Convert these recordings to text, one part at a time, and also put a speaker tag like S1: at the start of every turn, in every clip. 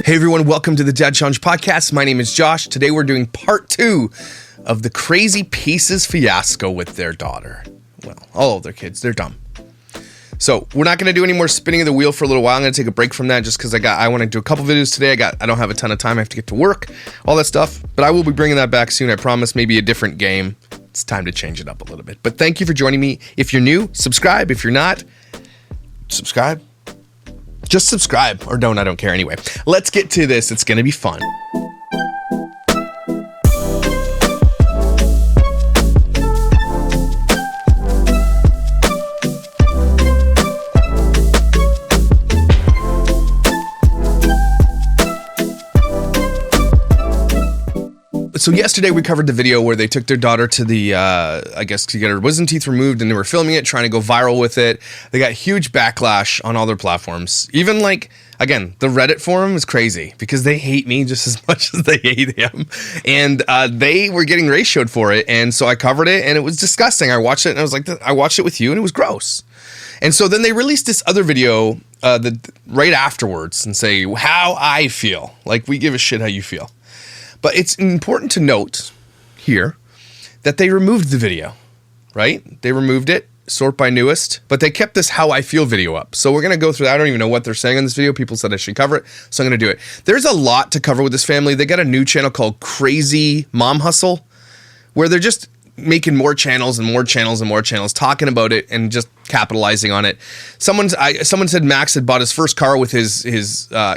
S1: Hey everyone, welcome to the Dad Challenge podcast. My name is Josh. Today we're doing part 2 of the crazy pieces fiasco with their daughter. Well, all of their kids, they're dumb. So we're not going to do any more spinning of the wheel for a little while. I'm going to take a break from that just because I want to do a couple videos today. I don't have a ton of time. I have to get to work, all that stuff. But I will be bringing that back soon. I promise. Maybe a different game. It's time to change it up a little bit. But thank you for joining me. If you're new, subscribe. If you're not, subscribe. Just subscribe or don't. I don't care anyway. Let's get to this. It's going to be fun. So yesterday we covered the video where they took their daughter to the, I guess to get her wisdom teeth removed, and they were filming it, trying to go viral with it. They got huge backlash on all their platforms. Even like, again, the Reddit forum is crazy because they hate me just as much as they hate him. And they were getting ratioed for it. And so I covered it and it was disgusting. I watched it and I was like, I watched it with you and it was gross. And so then they released this other video right afterwards and say how I feel. Like, we give a shit how you feel. But it's important to note here that they removed the video, right? They removed it, sort by newest, but they kept this how I feel video up. So we're going to go through that. I don't even know what they're saying on this video. People said I should cover it, so I'm going to do it. There's a lot to cover with this family. They got a new channel called Crazy Mom Hustle, where they're just making more channels and more channels and more channels, talking about it and just capitalizing on it. Someone said Max had bought his first car with his I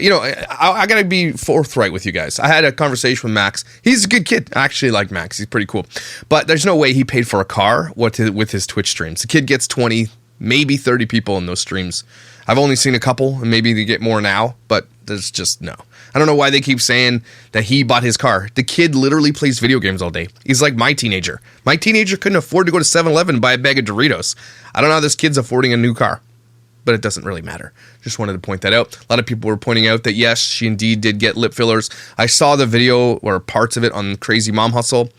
S1: gotta be forthright with you guys. I had a conversation with Max. He's a good kid. I actually like Max. He's pretty cool. But there's no way he paid for a car with his Twitch streams. The kid gets 20, maybe 30 people in those streams. I've only seen a couple, and maybe they get more now, but there's just no. I don't know why they keep saying that he bought his car. The kid literally plays video games all day. He's like my teenager. My teenager couldn't afford to go to 7-Eleven and buy a bag of Doritos. I don't know how this kid's affording a new car, but it doesn't really matter. Just wanted to point that out. A lot of people were pointing out that yes, she indeed did get lip fillers. I saw the video or parts of it on Crazy Mom Hustle.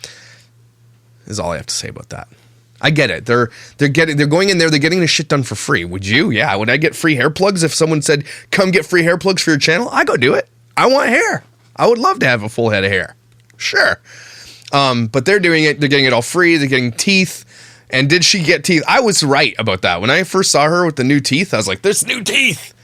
S1: Is all I have to say about that. I get it. They're going in there. They're getting the shit done for free. Would you? Yeah. Would I get free hair plugs if someone said, "Come get free hair plugs for your channel"? I go do it. I want hair. I would love to have a full head of hair. Sure. But they're doing it. They're getting it all free. They're getting teeth. And did she get teeth? I was right about that. When I first saw her with the new teeth, I was like, "There's new teeth."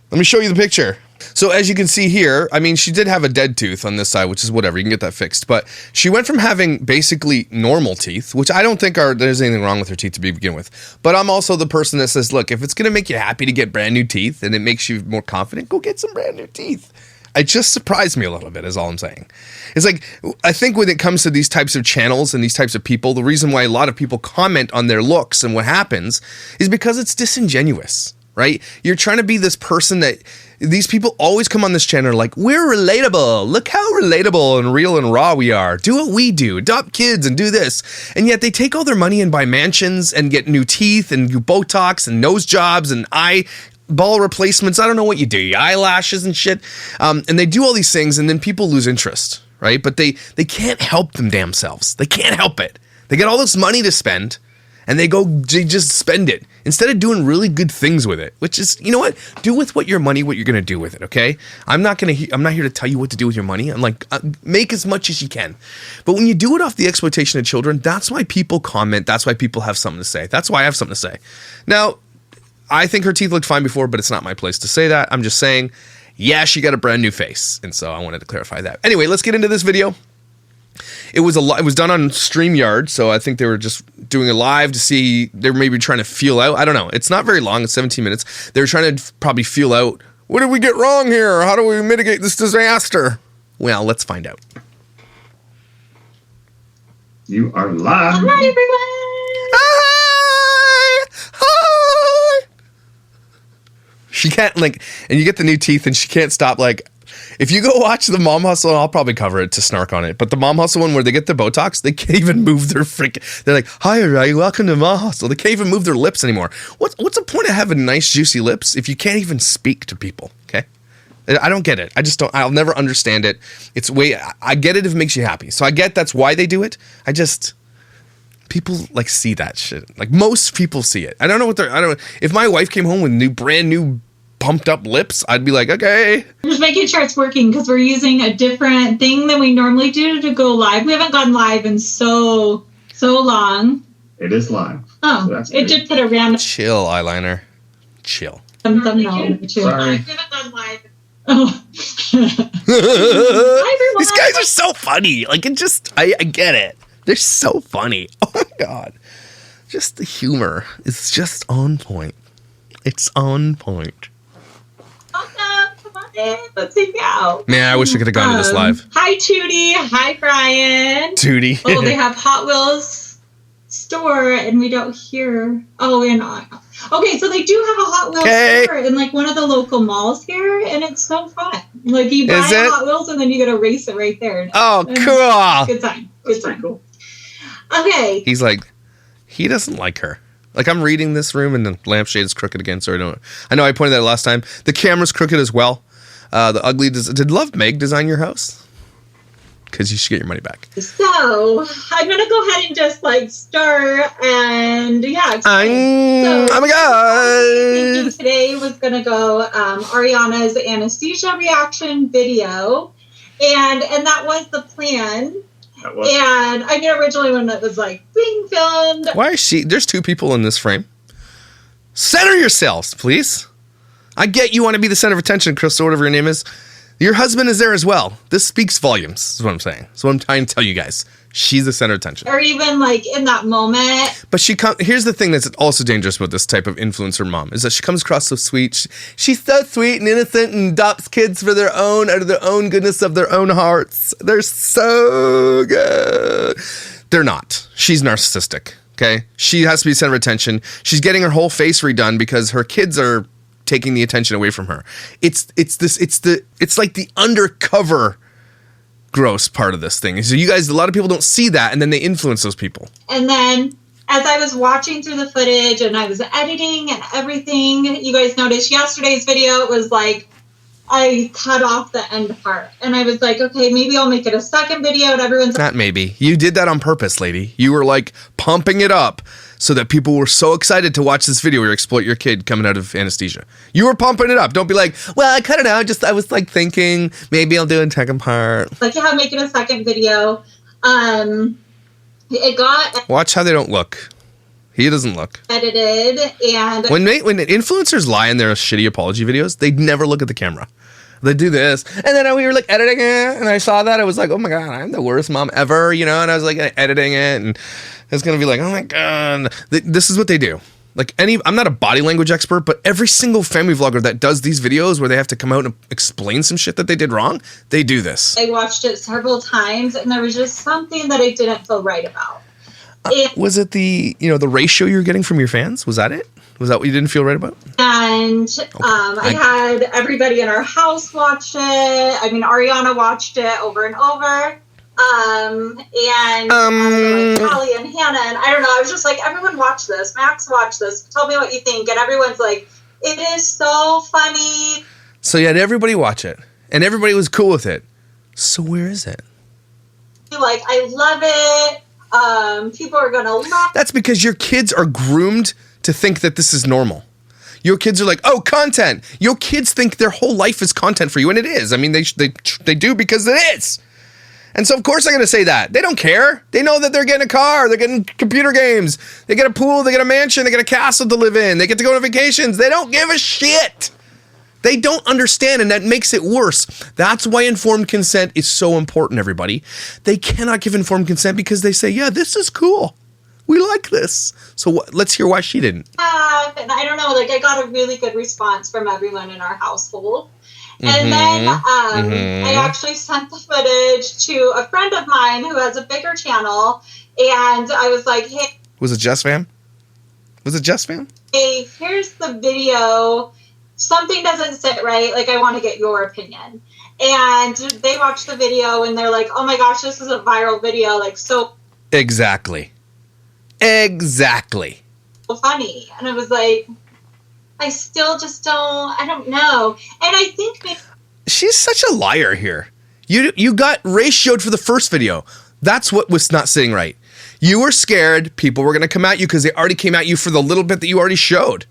S1: Let me show you the picture. So as you can see here, I mean, she did have a dead tooth on this side, which is whatever. You can get that fixed. But she went from having basically normal teeth, which I don't think there's anything wrong with her teeth to begin with. But I'm also the person that says, look, if it's going to make you happy to get brand new teeth and it makes you more confident, go get some brand new teeth. It just surprised me a little bit is all I'm saying. It's like, I think when it comes to these types of channels and these types of people, the reason why a lot of people comment on their looks and what happens is because it's disingenuous. Right? You're trying to be this person that these people always come on this channel like, we're relatable. Look how relatable and real and raw we are. Do what we do. Adopt kids and do this. And yet they take all their money and buy mansions and get new teeth and do Botox and nose jobs and eyeball replacements. I don't know what you do. Eyelashes and shit. And they do all these things and then people lose interest. Right? But they can't help them damn selves. They can't help it. They get all this money to spend. And they just spend it instead of doing really good things with it, which is, you know what? Do with your money what you're going to do with it, okay? I'm not here to tell you what to do with your money. I'm like, make as much as you can. But when you do it off the exploitation of children, that's why people comment. That's why people have something to say. That's why I have something to say. Now, I think her teeth looked fine before, but it's not my place to say that. I'm just saying, yeah, she got a brand new face. And so I wanted to clarify that. Anyway, let's get into this video. It was done on StreamYard, so I think they were just doing it live to see, they were maybe trying to feel out. I don't know. It's not very long. It's 17 minutes. They were trying to probably feel out, what did we get wrong here? How do we mitigate this disaster? Well, let's find out.
S2: You are live.
S3: Hi, everyone.
S1: Hi! Hi! She can't, like, and you get the new teeth and she can't stop, like, if you go watch the Mom Hustle, and I'll probably cover it to snark on it, but the Mom Hustle one where they get the Botox, they can't even move their they're like, hi, Ray, welcome to Mom Hustle. They can't even move their lips anymore. What's the point of having nice, juicy lips if you can't even speak to people, okay? I don't get it. I'll never understand it. I get it if it makes you happy. So I get that's why they do it. People like see that shit. Like most people see it. I don't know if my wife came home with brand new pumped up lips, I'd be like, okay.
S3: I'm just making sure it's working because we're using a different thing than we normally do to go live. We haven't gone live in so long.
S2: It is live.
S3: Oh, so that's it did put a random...
S1: Chill, eyeliner. Chill.
S3: Thumbnail.
S2: Sorry.
S3: We haven't gone live. Oh.
S1: Hi, these guys are so funny. Like, it just, I get it. They're so funny. Oh my God. Just the humor is just on point. It's on point.
S3: Welcome. Come on in. Let's hang out.
S1: Man, I wish I could have gone to this live.
S3: Hi, Tootie. Hi, Brian.
S1: Tootie.
S3: Oh, they have Hot Wheels store and we don't hear. Oh, we're not. Okay, so they do have a Hot Wheels store in like one of the local malls here, and it's so fun. Like you buy a Hot Wheels and then you get to race it right there.
S1: Oh, cool.
S3: Good time. Good time. Cool. Okay.
S1: He's like, he doesn't like her. Like, I'm reading this room and the lampshade is crooked again, so I know I pointed that out last time. The camera's crooked as well. The ugly, did Love Meg design your house? Because you should get your money back.
S3: So, I'm going to go ahead and just, like, start and, yeah.
S1: Oh my God.
S3: Today was going to go Ariana's anesthesia reaction video. And that was the plan. And I mean, originally when it was, like, being filmed.
S1: Why is she? There's two people in this frame. Center yourselves, please. I get you want to be the center of attention, Crystal, whatever your name is. Your husband is there as well. This speaks volumes, is what I'm saying. So I'm trying to tell you guys. She's the center of attention.
S3: Or even, like, in that moment.
S1: But here's the thing that's also dangerous about this type of influencer mom, is that she comes across so sweet. She's so sweet and innocent and adopts kids for their own, out of their own goodness of their own hearts. They're so good. They're not. She's narcissistic, okay? She has to be the center of attention. She's getting her whole face redone because her kids are taking the attention away from her. It's like the undercover gross part of this thing. So you guys, a lot of people don't see that, and then they influence those people.
S3: And then as I was watching through the footage and I was editing and everything, you guys noticed yesterday's video, it was like I cut off the end part. And I was like, okay, maybe I'll make it a second video and everyone's...
S1: Not maybe. You did that on purpose, lady. You were like pumping it up so that people were so excited to watch this video where you exploit your kid coming out of anesthesia. You were pumping it up. Don't be like, well, I cut it out. I was like thinking maybe I'll do a second part.
S3: Like, yeah, make it a second video. It got...
S1: Watch how they don't look. He doesn't look.
S3: Edited and...
S1: When influencers lie in their shitty apology videos, they never look at the camera. They do this. And then we were like editing it and I saw that. I was like, oh my God, I'm the worst mom ever, you know? And I was like editing it and it's going to be like, oh my God. This is what they do. Like I'm not a body language expert, but every single family vlogger that does these videos where they have to come out and explain some shit that they did wrong, they do this.
S3: I watched it several times and there was just something that I didn't feel right about.
S1: Was it the ratio you're getting from your fans? Was that it? Was that what you didn't feel right about?
S3: And I had everybody in our house watch it. I mean, Ariana watched it over and over. And Callie and Hannah. And I don't know. I was just like, everyone watch this. Max, watch this. Tell me what you think. And everyone's like, it is so funny.
S1: So you had everybody watch it. And everybody was cool with it. So where is it?
S3: Like, I love it. People are going to love it.
S1: That's because your kids are groomed to think that this is normal. Your kids are like, oh, content. Your kids think their whole life is content for you, and it is. I mean, they do because it is. And so, of course, I'm going to say that. They don't care. They know that they're getting a car. They're getting computer games. They get a pool. They get a mansion. They get a castle to live in. They get to go on vacations. They don't give a shit. They don't understand, and that makes it worse. That's why informed consent is so important, everybody. They cannot give informed consent because they say, yeah, this is cool. We like this. So let's hear why she didn't.
S3: And I don't know, like I got a really good response from everyone in our household. And then I actually sent the footage to a friend of mine who has a bigger channel. And I was like, hey.
S1: Was it Jess Fam?
S3: Hey, here's the video. Something doesn't sit right. Like, I want to get your opinion. And they watched the video and they're like, oh my gosh, this is a viral video. Like, so.
S1: Exactly.
S3: Funny. And I was like, I still just I don't know. And I think
S1: she's such a liar here. You got ratioed for the first video. That's what was not sitting right. You were scared people were going to come at you because they already came at you for the little bit that you already showed.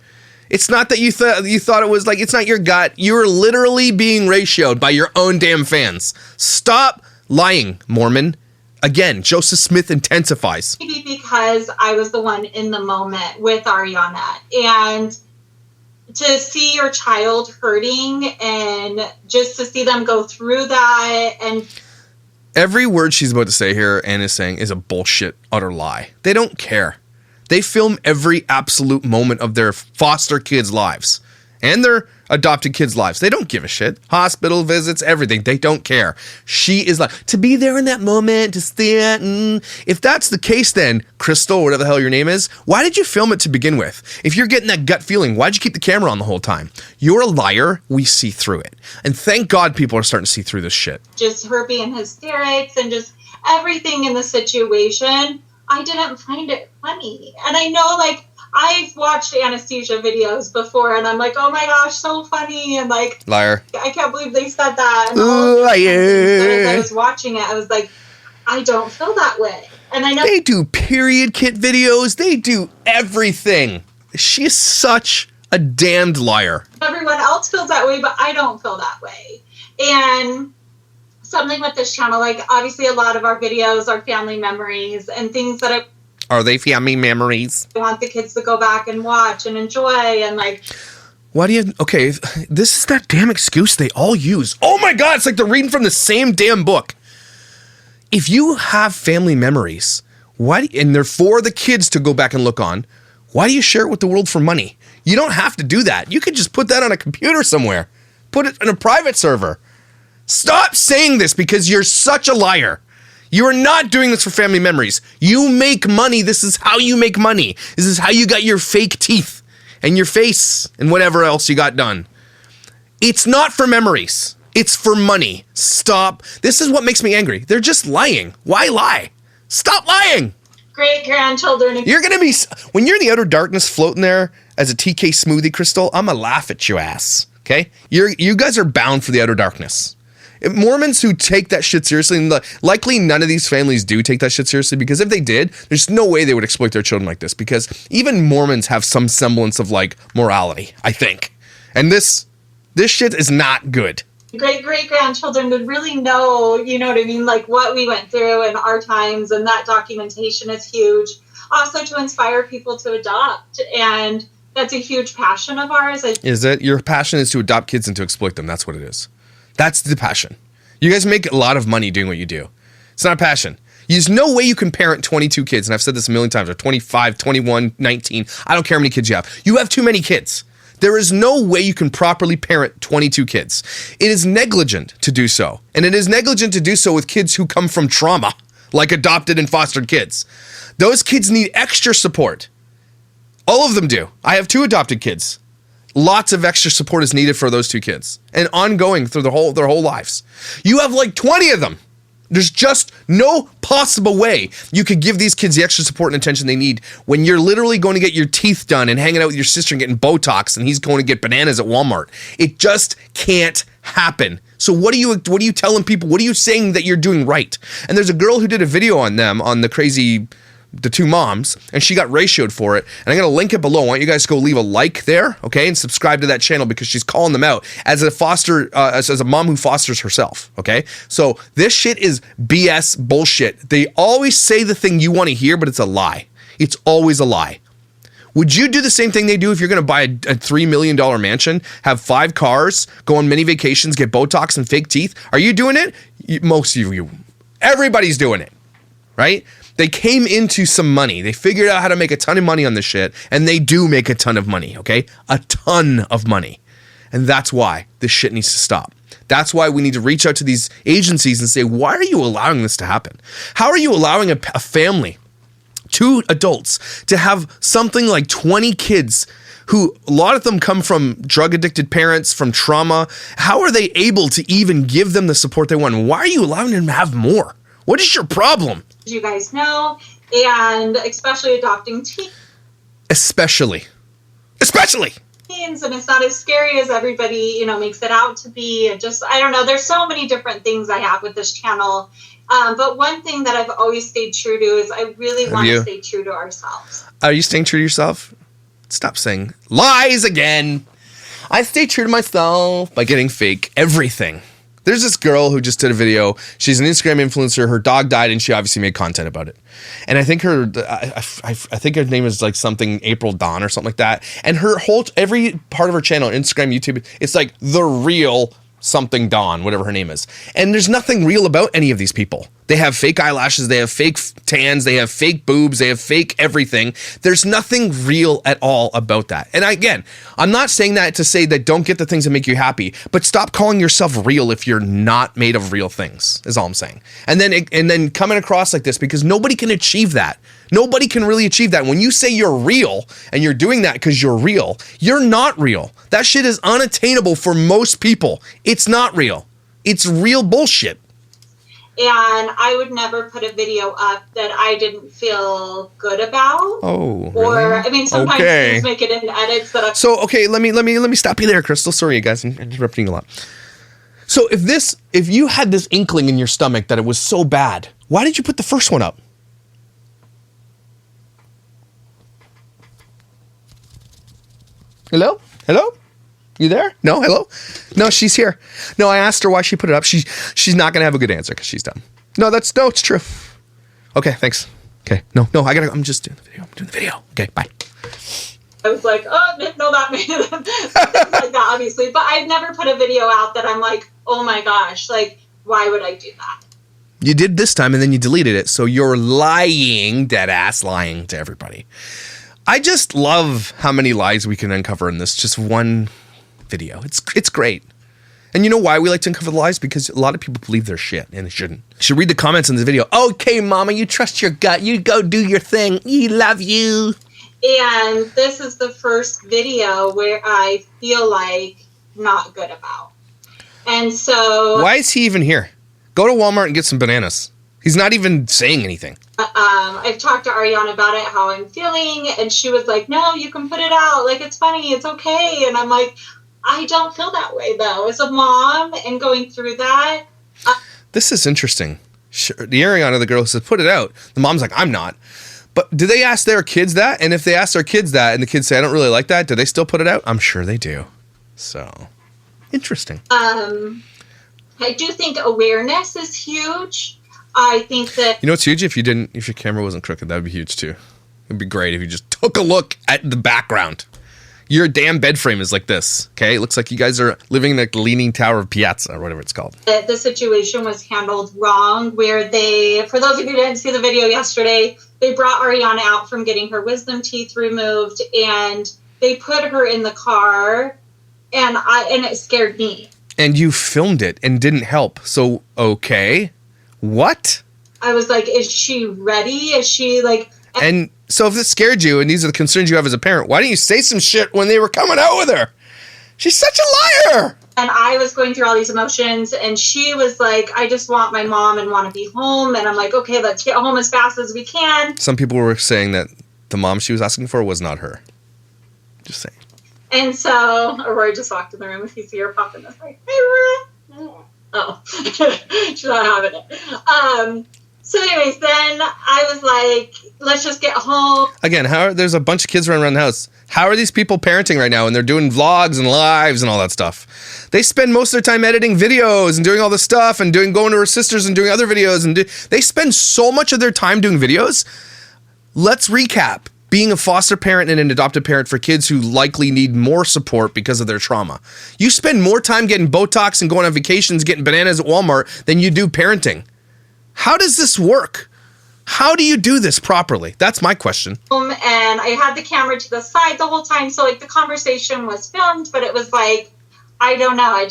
S1: It's not that you thought it was like, it's not your gut. You're literally being ratioed by your own damn fans. Stop lying, Mormon. Again, Joseph Smith intensifies.
S3: Maybe because I was the one in the moment with Ariana, and to see your child hurting and just to see them go through that. And
S1: every word she's about to say here and is saying is a bullshit, utter lie. They don't care. They film every absolute moment of their foster kids' lives and their adopted kids' lives. They don't give a shit. Hospital visits, everything. They don't care. She is like, to be there in that moment, to stand. If that's the case, then, Crystal, whatever the hell your name is, why did you film it to begin with? If you're getting that gut feeling, why'd you keep the camera on the whole time? You're a liar. We see through it. And thank God people are starting to see through this shit.
S3: Just her being hysterics and just everything in the situation, I didn't find it funny. And I know, like, I've watched anesthesia videos before, and I'm like, oh my gosh, so funny, and like,
S1: liar.
S3: I can't believe they said that. And as I was watching it, I was like, I don't feel that way. And I know
S1: they do period kit videos. They do everything. She's such a damned liar.
S3: Everyone else feels that way, but I don't feel that way. And something with this channel, like, obviously a lot of our videos are family memories and things that
S1: Are they family memories?
S3: I want the kids to go back and watch and enjoy, and like,
S1: why do you, okay, this is that damn excuse they all use. Oh my God, it's like they're reading from the same damn book. If you have family memories, and they're for the kids to go back and look on, why do you share it with the world for money? You don't have to do that. You could just put that on a computer somewhere. Put it in a private server. Stop saying this because you're such a liar. You are not doing this for family memories. You make money. This is how you make money. This is how you got your fake teeth and your face and whatever else you got done. It's not for memories. It's for money. Stop. This is what makes me angry. They're just lying. Why lie? Stop lying.
S3: Great-grandchildren.
S1: You're going to be, when you're in the outer darkness floating there as a TK smoothie, Crystal, I'm going to laugh at your ass. Okay? You guys are bound for the outer darkness. Mormons who take that shit seriously, and likely none of these families do take that shit seriously, because if they did, there's no way they would exploit their children like this, because even Mormons have some semblance of like morality, I think. And this shit is not good.
S3: Great-grandchildren would really know, you know what I mean, like what we went through in our times, and that documentation is huge. Also to inspire people to adopt, and that's a huge passion of ours.
S1: Is it? Your passion is to adopt kids and to exploit them. That's what it is. That's the passion. You guys make a lot of money doing what you do. It's not a passion. There's no way you can parent 22 kids, and I've said this a million times, or 25, 21, 19. I don't care how many kids you have. You have too many kids. There is no way you can properly parent 22 kids. It is negligent to do so. And it is negligent to do so with kids who come from trauma, like adopted and fostered kids. Those kids need extra support. All of them do. I have 2 adopted kids. Lots of extra support is needed for those 2 kids, and ongoing through their whole lives. You have like 20 of them. There's just no possible way you could give these kids the extra support and attention they need when you're literally going to get your teeth done and hanging out with your sister and getting Botox, and he's going to get bananas at Walmart. It just can't happen. So what are you telling people? What are you saying that you're doing right? And there's a girl who did a video on them, on the 2 moms, and she got ratioed for it, and I'm going to link it below. I want you guys to go leave a like there, okay, and subscribe to that channel, because she's calling them out as a mom who fosters herself, okay? So this shit is BS bullshit. They always say the thing you want to hear, but it's a lie. It's always a lie. Would you do the same thing they do if you're going to buy a $3 million mansion, have 5 cars, go on many vacations, get Botox and fake teeth? Are you doing it? Most of you. Everybody's doing it, right? They came into some money. They figured out how to make a ton of money on this shit, and they do make a ton of money, okay? A ton of money. And that's why this shit needs to stop. That's why we need to reach out to these agencies and say, why are you allowing this to happen? How are you allowing a family, 2 adults, to have something like 20 kids who, a lot of them come from drug-addicted parents, from trauma? How are they able to even give them the support they want? Why are you allowing them to have more? What is your problem?
S3: You guys know, and especially adopting teens.
S1: Especially.
S3: And it's not as scary as everybody, makes it out to be. And just, I don't know, there's so many different things I have with this channel. But one thing that I've always stayed true to is I really want to stay true to ourselves.
S1: Are you staying true to yourself? Stop saying lies again. I stay true to myself by getting fake everything. There's this girl who just did a video. She's an Instagram influencer. Her dog died, and she obviously made content about it. And I think I think her name is like something April Dawn or something like that. And her every part of her channel, Instagram, YouTube, it's like the real something Dawn, whatever her name is. And there's nothing real about any of these people. They have fake eyelashes, they have fake tans, they have fake boobs, they have fake everything. There's nothing real at all about that. And again, I'm not saying that to say that don't get the things that make you happy, but stop calling yourself real if you're not made of real things, is all I'm saying. And then coming across like this, because nobody can achieve that. Nobody can really achieve that. When you say you're real and you're doing that because you're real, you're not real. That shit is unattainable for most people. It's not real. It's real bullshit.
S3: And I would never put a video up that I didn't feel good about.
S1: Oh,
S3: or
S1: really?
S3: I mean, sometimes things make it in edits that.
S1: So okay, let me stop you there, Crystal. Sorry, you guys, I'm interrupting you a lot. So if you had this inkling in your stomach that it was so bad, why did you put the first one up? Hello? You there? No, hello? No, she's here. No, I asked her why she put it up. She's not gonna have a good answer because she's dumb. No, it's true. Okay, thanks. Okay, no, I'm just doing the video. I'm doing the video. Okay, bye.
S3: I was like, oh, no, that made it. Things like that, obviously. But I've never put a video out that I'm like, oh my gosh, like, why would I do that?
S1: You did this time and then you deleted it. So you're lying, dead ass lying to everybody. I just love how many lies we can uncover in this just one video. It's great. And you know why we like to uncover the lies? Because a lot of people believe their shit and they shouldn't. You should read the comments in the video. Okay, mama, you trust your gut. You go do your thing. You love you.
S3: And this is the first video where I feel like not good about. And so...
S1: Why is he even here? Go to Walmart and get some bananas. He's not even saying anything.
S3: I've talked to Ariana about it, how I'm feeling, and she was like, no, you can put it out. Like, it's funny. It's okay. And I'm like, I don't feel that way, though. As a mom and going through that.
S1: This is interesting. The Ariana, the girl who says, put it out. The mom's like, I'm not. But do they ask their kids that? And if they ask their kids that and the kids say, I don't really like that, do they still put it out? I'm sure they do. So, interesting.
S3: I do think awareness is huge. I think that...
S1: You know what's huge? If your camera wasn't crooked, that would be huge too. It'd be great if you just took a look at the background. Your damn bed frame is like this, okay? It looks like you guys are living in the Leaning Tower of Piazza or whatever it's called.
S3: The situation was handled wrong where for those of you who didn't see the video yesterday, they brought Ariana out from getting her wisdom teeth removed and they put her in the car and it scared me. And
S1: you filmed it and didn't help. So, okay. What?
S3: I was like, is she ready? Is she like...
S1: And so if this scared you and these are the concerns you have as a parent, why didn't you say some shit when they were coming out with her? She's such a liar.
S3: And I was going through all these emotions and she was like, I just want my mom and want to be home. And I'm like, okay, let's get home as fast as we can.
S1: Some people were saying that the mom she was asking for was not her. Just saying.
S3: And so Aurora just walked in the room. If you see her pop in this way, hey, Aurora. Oh, she's not having it. So anyways, then I was like, let's just get home.
S1: Again, there's a bunch of kids running around the house. How are these people parenting right now? And they're doing vlogs and lives and all that stuff. They spend most of their time editing videos and doing all this stuff and going to her sisters and doing other videos. And they spend so much of their time doing videos. Let's recap. Being a foster parent and an adoptive parent for kids who likely need more support because of their trauma. You spend more time getting Botox and going on vacations, getting bananas at Walmart than you do parenting. How does this work? How do you do this properly? That's my question.
S3: And I had the camera to the side the whole time. So like the conversation was filmed, but it was like, I don't know.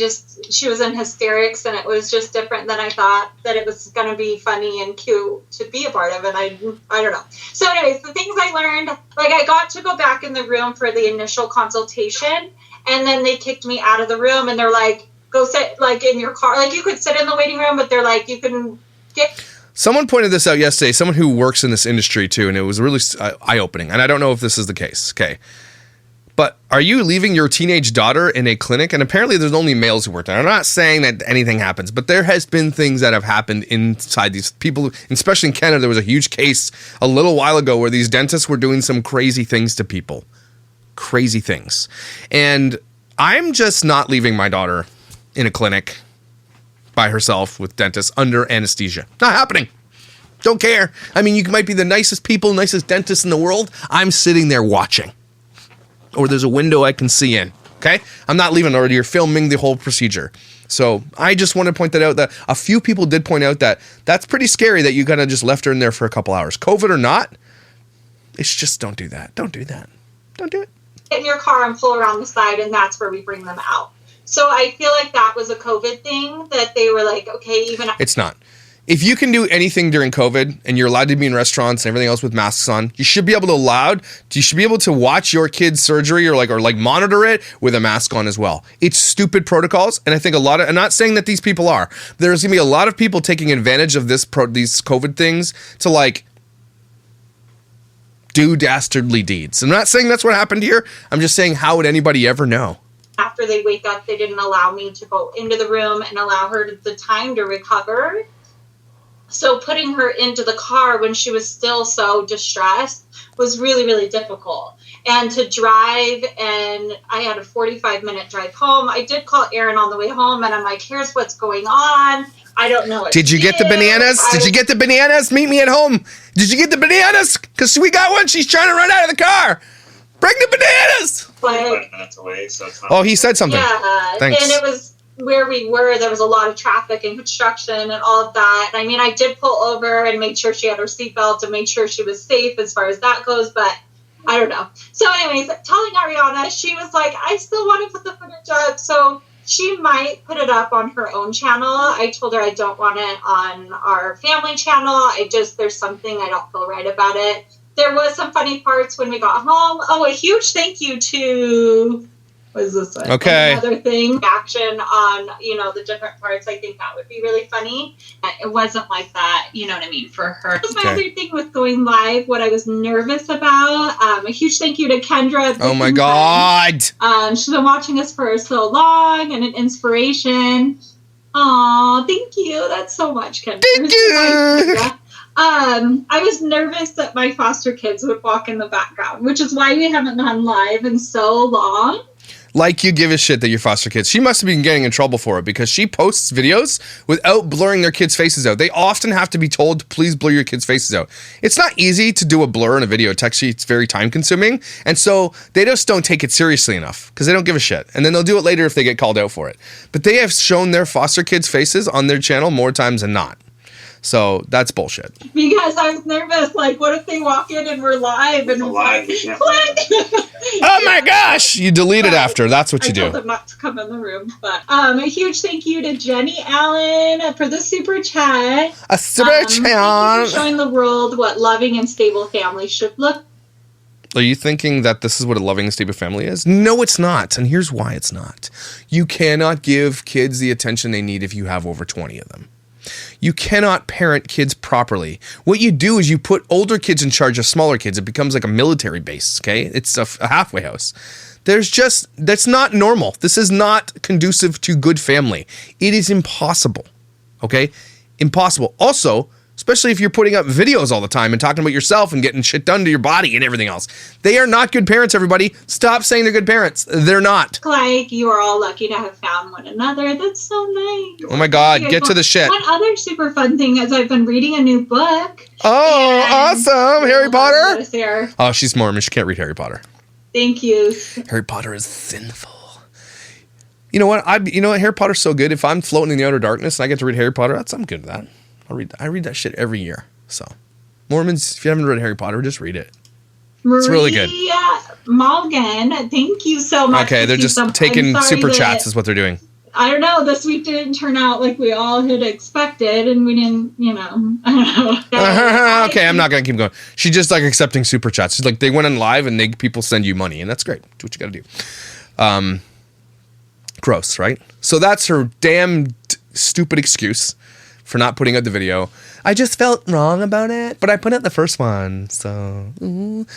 S3: She was in hysterics and it was just different than I thought that it was going to be funny and cute to be a part of. And I don't know. So anyways, the things I learned, like I got to go back in the room for the initial consultation and then they kicked me out of the room and they're like, go sit like in your car. Like you could sit in the waiting room, but they're like, you can get...
S1: Someone pointed this out yesterday, someone who works in this industry too, and it was really eye-opening. And I don't know if this is the case. Okay. But are you leaving your teenage daughter in a clinic? And apparently there's only males who work there. I'm not saying that anything happens, but there has been things that have happened inside these people, especially in Canada. There was a huge case a little while ago where these dentists were doing some crazy things to people. crazy things. And I'm just not leaving my daughter in a clinic by herself with dentists under anesthesia. Not happening. Don't care. I mean, you might be the nicest people, nicest dentists in the world. I'm sitting there watching. Or there's a window I can see in. Okay? I'm not leaving, or you're filming the whole procedure. So I just want to point that out, that a few people did point out that that's pretty scary that you kind of just left her in there for a couple hours. COVID or not, it's just don't do that. Don't do that. Don't do it.
S3: Get in your car and pull around the side, and that's where we bring them out. So I feel like that was a COVID thing that they were like, okay, even...
S1: It's not. If you can do anything during COVID and you're allowed to be in restaurants and everything else with masks on, you should be able to watch your kid's surgery or monitor it with a mask on as well. It's stupid protocols, and I think I'm not saying that these people are. There's gonna be a lot of people taking advantage of these COVID things to do dastardly deeds. I'm not saying that's what happened here. I'm just saying, how would anybody ever know?
S3: After they wake up, they didn't allow me to go into the room and allow her the time to recover. So putting her into the car when she was still so distressed was really, really difficult. And to drive, and I had a 45-minute drive home. I did call Aaron on the way home, and I'm like, here's what's going on. I don't know what
S1: Did you get the bananas? Did you get the bananas? Meet me at home. Did you get the bananas? Because we got one. She's trying to run out of the car. Bring the bananas.
S2: 5 minutes away, so it's not...
S1: Oh, he said something.
S3: Yeah,
S1: Thanks.
S3: And it was... where we were, there was a lot of traffic and construction and all of that. I mean, I did pull over and made sure she had her seatbelt and made sure she was safe as far as that goes, but I don't know. So anyways, telling Ariana, she was like, I still want to put the footage up, so she might put it up on her own channel. I told her I don't want it on our family channel. There's something I don't feel right about it. There was some funny parts when we got home. Oh, a huge thank you to... what is this one?
S1: Okay.
S3: Another thing, action on, the different parts. I think that would be really funny. It wasn't like that, you know what I mean, for her. That was my other thing with going live, what I was nervous about. A huge thank you to Kendra.
S1: Oh my God.
S3: She's been watching us for so long and an inspiration. Aw, thank you. That's so much, Kendra.
S1: Thank you.
S3: I was nervous that my foster kids would walk in the background, which is why we haven't gone live in so long.
S1: Like you give a shit that your foster kids. She must have been getting in trouble for it because she posts videos without blurring their kids' faces out. They often have to be told to please blur your kids' faces out. It's not easy to do a blur in a video. Actually, it's very time consuming. And so they just don't take it seriously enough because they don't give a shit. And then they'll do it later if they get called out for it. But they have shown their foster kids' faces on their channel more times than not. So that's bullshit.
S3: Because I was nervous, like, what if they walk in and we're live and
S2: live,
S3: click?
S1: Oh my gosh! You delete it after. That's what you do.
S3: I told them not to come in the room. But a huge thank you to Jenny Allen for the super chat.
S1: A super
S3: Thank you
S1: chat.
S3: for showing the world what loving and stable families should look.
S1: Are you thinking that this is what a loving and stable family is? No, it's not. And here's why it's not. You cannot give kids the attention they need if you have over 20 of them. You cannot parent kids properly. What you do is you put older kids in charge of smaller kids. It becomes like a military base, okay? It's a halfway house. That's not normal. This is not conducive to good family. It is impossible, okay? Impossible. Also, especially if you're putting up videos all the time and talking about yourself and getting shit done to your body and everything else. They are not good parents, everybody. Stop saying they're good parents. They're not.
S3: Like, you are all lucky to have found one another. That's so nice.
S1: Oh my God, get to the shit.
S3: One other super fun thing is I've been reading a new book.
S1: Oh, awesome. Harry Potter?
S3: There.
S1: Oh, she's Mormon. She can't read Harry Potter.
S3: Thank you.
S1: Harry Potter is sinful. You know what? Harry Potter's so good. If I'm floating in the outer darkness and I get to read Harry Potter, I'm good with that. I read that shit every year. So, Mormons, if you haven't read Harry Potter, just read it. It's really good.
S3: Morgan, thank you so much.
S1: Okay, they're just taking super chats is what they're doing.
S3: I don't know. This week didn't turn out like we all had expected, and we didn't, I don't know.
S1: Okay, I'm not going to keep going. She's just like accepting super chats. She's like, they went on live and people send you money, and that's great. Do what you got to do. Gross, right? So that's her damn stupid excuse for not putting out the video. I just felt wrong about it, but I put it the first one, so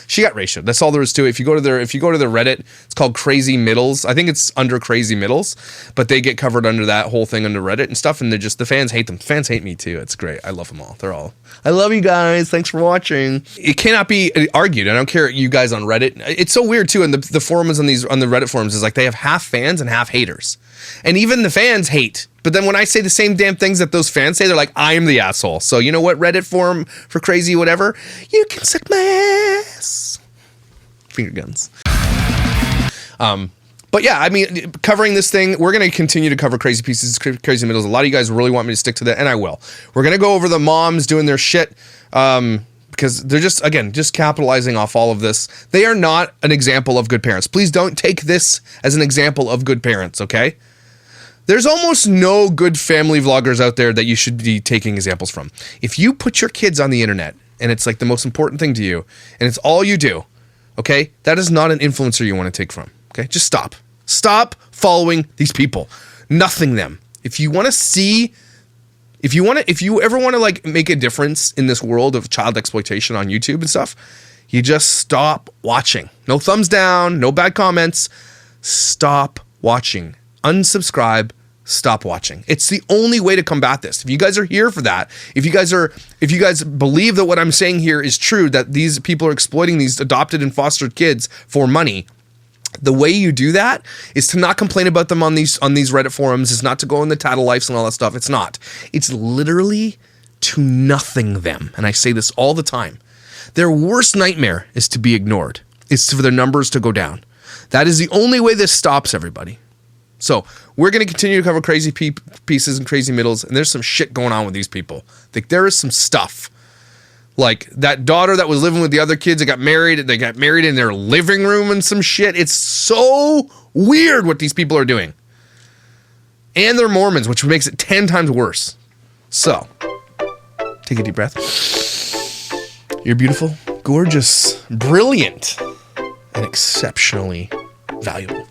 S1: she got ratioed. That's all there is to it. If you go to their Reddit, it's called Crazy Middles. I think it's under Crazy Middles, but they get covered under that whole thing under Reddit and stuff, and the fans hate them. Fans hate me too. It's great. I love them all. I love you guys. Thanks for watching. It cannot be argued. I don't care you guys on Reddit. It's so weird too, and the forums on the Reddit forums is like they have half fans and half haters. And even the fans hate. But then when I say the same damn things that those fans say, they're like, I'm the asshole. So you know what, Reddit forum for crazy whatever? You can suck my ass. Finger guns. But yeah, I mean, covering this thing, we're going to continue to cover crazy pieces, crazy middles. A lot of you guys really want me to stick to that, and I will. We're going to go over the moms doing their shit, because they're just capitalizing off all of this. They are not an example of good parents. Please don't take this as an example of good parents, okay? There's almost no good family vloggers out there that you should be taking examples from. If you put your kids on the internet, and it's like the most important thing to you, and it's all you do, okay? That is not an influencer you want to take from. Okay, just stop. Stop following these people. Nothing them. If you ever want to like make a difference in this world of child exploitation on YouTube and stuff, you just stop watching. No thumbs down, no bad comments. Stop watching. Unsubscribe. Stop watching. It's the only way to combat this. If you guys are here for that, if you guys believe that what I'm saying here is true, that these people are exploiting these adopted and fostered kids for money, the way you do that is to not complain about them on these Reddit forums, is not to go in the tattle lives and all that stuff. It's not. It's literally to nothing them. And I say this all the time. Their worst nightmare is to be ignored. It's for their numbers to go down. That is the only way this stops everybody. So we're going to continue to cover crazy pieces and crazy middles, and there's some shit going on with these people. Like, there is some stuff. Like that daughter that was living with the other kids that got married. They got married in their living room and some shit. It's so weird what these people are doing. And they're Mormons, which makes it 10 times worse. So, take a deep breath. You're beautiful, gorgeous, brilliant, and exceptionally valuable.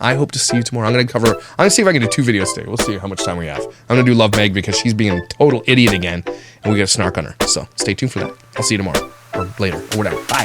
S1: I hope to see you tomorrow. I'm going to see if I can do 2 videos today. We'll see how much time we have. I'm going to do Love Meg because she's being a total idiot again, and we got to snark on her. So stay tuned for that. I'll see you tomorrow, or later, or whatever. Bye.